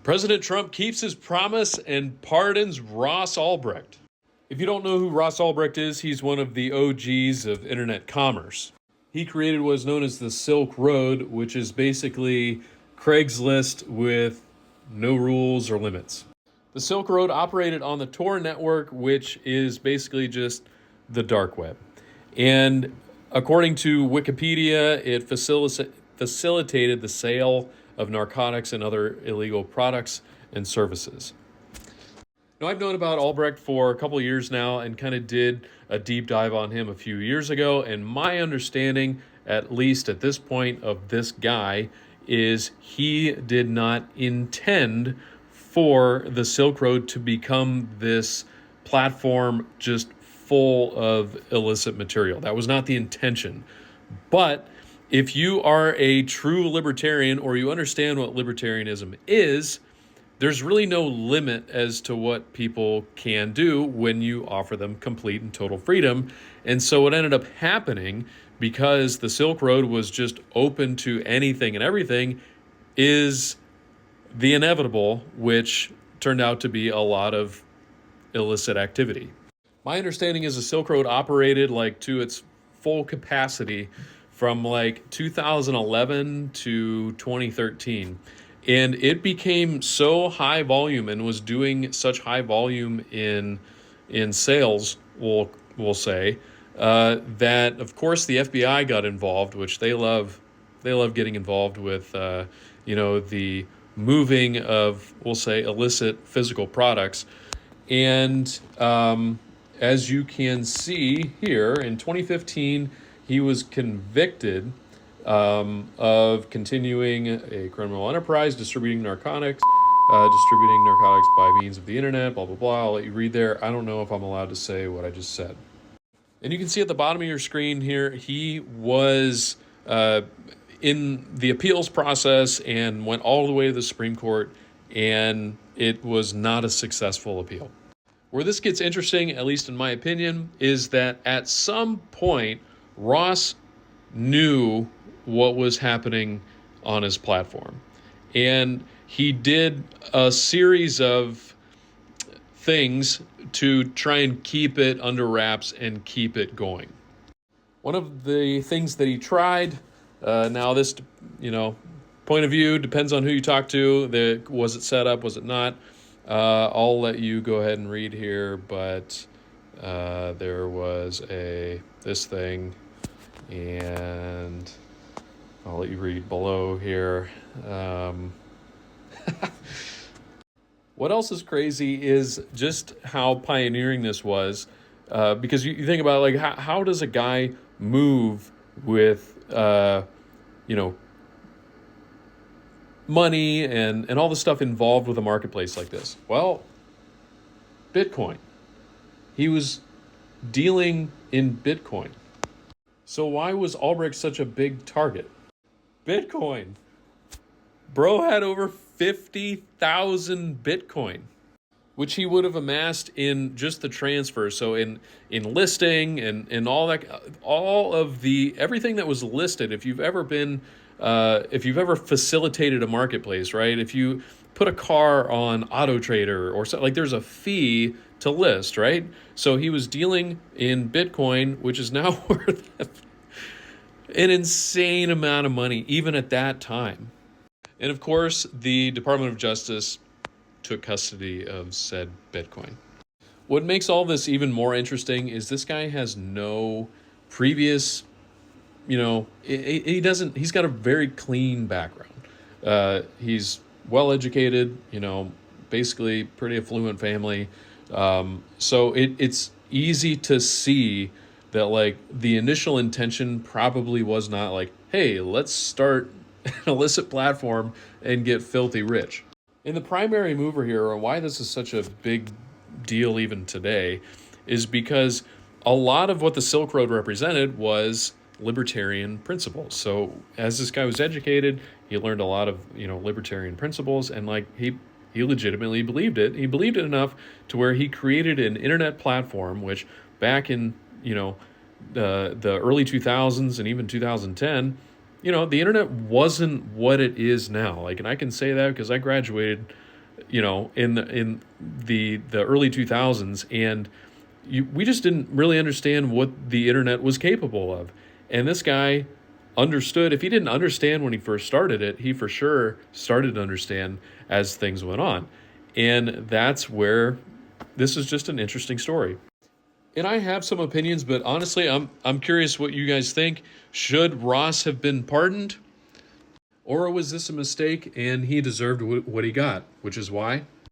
President Trump keeps his promise and pardons Ross Ulbricht. If you don't know who Ross Ulbricht is, he's one of the OGs of internet commerce. He created what is known as the Silk Road, which is basically Craigslist with no rules or limits. The Silk Road operated on the Tor network, which is basically just the dark web. And according to Wikipedia, it facilitated the sale of narcotics and other illegal products and services. Now, I've known about Ulbricht for a couple of years now and kind of did a deep dive on him a few years ago. And my understanding, at least at this point, of this guy is he did not intend for the Silk Road to become this platform just full of illicit material. That was not the intention. But if you are a true libertarian or you understand what libertarianism is, there's really no limit as to what people can do when you offer them complete and total freedom. And so what ended up happening, because the Silk Road was just open to anything and everything, is the inevitable, which turned out to be a lot of illicit activity. My understanding is the Silk Road operated to its full capacity from 2011 to 2013. And it became so high volume and was doing such high volume in sales, we'll say, that of course the FBI got involved, which they love getting involved with, the moving of, we'll say, illicit physical products. And as you can see here, in 2015, he was convicted of continuing a criminal enterprise, distributing narcotics by means of the internet, blah, blah, blah. I'll let you read there. I don't know if I'm allowed to say what I just said. And you can see at the bottom of your screen here, he was in the appeals process and went all the way to the Supreme Court, and it was not a successful appeal. Where this gets interesting, at least in my opinion, is that at some point, Ross knew what was happening on his platform. And he did a series of things to try and keep it under wraps and keep it going. One of the things that he tried, now this, point of view depends on who you talk to. Was it set up? Was it not? I'll let you go ahead and read here, but there was this thing, and I'll let you read below here. What else is crazy is just how pioneering this was, because you think about how does a guy move with money and all the stuff involved with a marketplace like this? Well, Bitcoin. He was dealing in Bitcoin. So why was Ulbricht such a big target? Bitcoin. Bro had over 50,000 Bitcoin, which he would have amassed in just the transfer. So in listing and all that, everything that was listed. If you've ever facilitated a marketplace, right? If you put a car on Auto Trader or something, there's a fee to list, right? So he was dealing in Bitcoin, which is now worth an insane amount of money, even at that time. And of course, the Department of Justice took custody of said Bitcoin. What makes all this even more interesting is this guy has no previous, he's got a very clean background. He's well-educated, basically pretty affluent family. So it's easy to see that the initial intention probably was not hey, let's start an illicit platform and get filthy rich. And the primary mover here, or why this is such a big deal even today, is because a lot of what the Silk Road represented was libertarian principles. So as this guy was educated, he learned a lot of libertarian principles, and he legitimately believed it. He believed it enough to where he created an internet platform, which back in the early 2000s and even 2010, the internet wasn't what it is now. And I can say that because I graduated in the early 2000s, and we just didn't really understand what the internet was capable of. And this guy understood. If he didn't understand when he first started it, he for sure started to understand as things went on. And that's where this is just an interesting story. And I have some opinions, but honestly, I'm curious what you guys think. Should Ross have been pardoned? Or was this a mistake and he deserved what he got, which is why